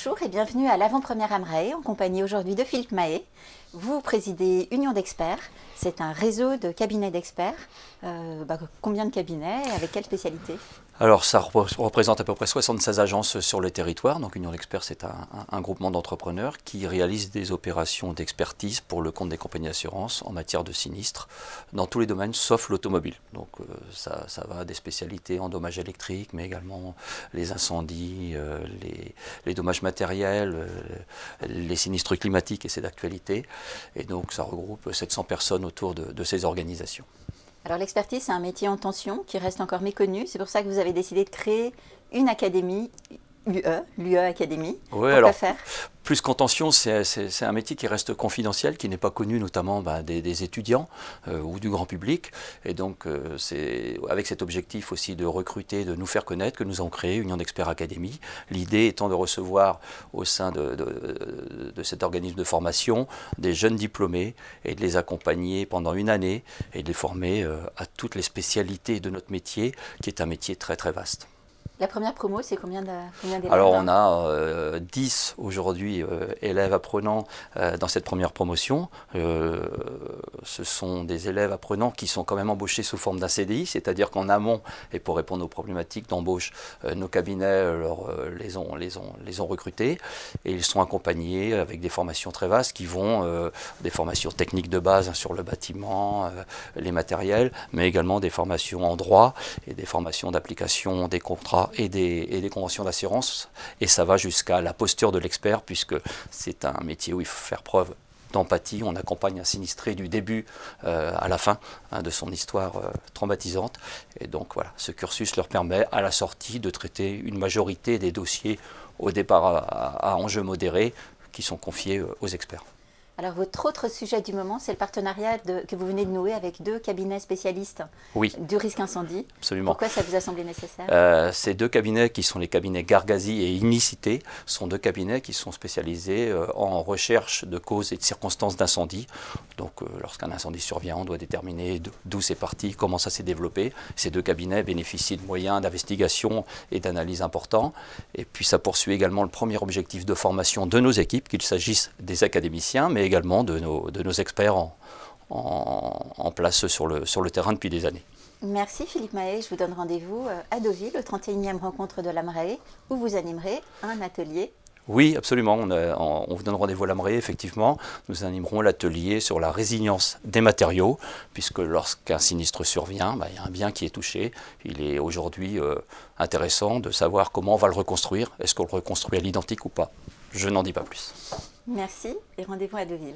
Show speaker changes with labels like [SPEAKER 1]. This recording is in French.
[SPEAKER 1] Bonjour et bienvenue à l'avant-première Amrae en compagnie aujourd'hui de Philippe Mahé. Vous présidez Union d'experts, c'est un réseau de cabinets d'experts. Combien de cabinets et avec quelle spécialité?
[SPEAKER 2] Alors ça représente à peu près 76 agences sur le territoire. Donc Union d'experts, c'est un groupement d'entrepreneurs qui réalise des opérations d'expertise pour le compte des compagnies d'assurance en matière de sinistres dans tous les domaines sauf l'automobile. Donc ça va des spécialités en dommages électriques, mais également les incendies, les dommages matériels, les sinistres climatiques, et c'est d'actualité. Et donc ça regroupe 700 personnes autour de ces organisations.
[SPEAKER 1] Alors l'expertise, c'est un métier en tension qui reste encore méconnu. C'est pour ça que vous avez décidé de créer une académie, l'UE Academy.
[SPEAKER 2] Oui,
[SPEAKER 1] Pourquoi faire?
[SPEAKER 2] Plus qu'en tension, c'est un métier qui reste confidentiel, qui n'est pas connu notamment des étudiants ou du grand public. Et donc c'est avec cet objectif aussi de recruter, de nous faire connaître, que nous avons créé Union d'experts Academy. L'idée étant de recevoir au sein de cet organisme de formation des jeunes diplômés et de les accompagner pendant une année et de les former à toutes les spécialités de notre métier, qui est un métier très très vaste.
[SPEAKER 1] La première promo, c'est combien d'élèves?
[SPEAKER 2] Alors on a 10 aujourd'hui élèves apprenants dans cette première promotion. Ce sont des élèves apprenants qui sont quand même embauchés sous forme d'un CDI, c'est-à-dire qu'en amont, et pour répondre aux problématiques d'embauche, nos cabinets les ont recrutés et ils sont accompagnés avec des formations très vastes qui vont des formations techniques de base sur le bâtiment, les matériels, mais également des formations en droit et des formations d'application des contrats et des conventions d'assurance, et ça va jusqu'à la posture de l'expert, puisque c'est un métier où il faut faire preuve d'empathie. On accompagne un sinistré du début à la fin de son histoire traumatisante, et donc voilà, ce cursus leur permet à la sortie de traiter une majorité des dossiers au départ à enjeux modérés qui sont confiés aux experts.
[SPEAKER 1] Alors votre autre sujet du moment, c'est le partenariat que vous venez de nouer avec 2 cabinets spécialistes du risque incendie.
[SPEAKER 2] Absolument.
[SPEAKER 1] Pourquoi ça vous a semblé nécessaire?
[SPEAKER 2] Ces 2 cabinets qui sont les cabinets Gargazi et Inicité sont 2 cabinets qui sont spécialisés en recherche de causes et de circonstances d'incendie. Donc lorsqu'un incendie survient, on doit déterminer d'où c'est parti, comment ça s'est développé. Ces 2 cabinets bénéficient de moyens d'investigation et d'analyse importants. Et puis ça poursuit également le premier objectif de formation de nos équipes, qu'il s'agisse des académiciens, mais également de nos experts en place sur le terrain depuis des années.
[SPEAKER 1] Merci Philippe Mahé, je vous donne rendez-vous à Deauville, au 31e rencontre de l'Amrae, où vous animerez un atelier.
[SPEAKER 2] Oui, absolument, on vous donne rendez-vous à l'Amrae, effectivement. Nous animerons l'atelier sur la résilience des matériaux, puisque lorsqu'un sinistre survient, il y a un bien qui est touché. Il est aujourd'hui intéressant de savoir comment on va le reconstruire. Est-ce qu'on le reconstruit à l'identique ou pas? Je n'en dis pas plus.
[SPEAKER 1] Merci et rendez-vous à Deauville.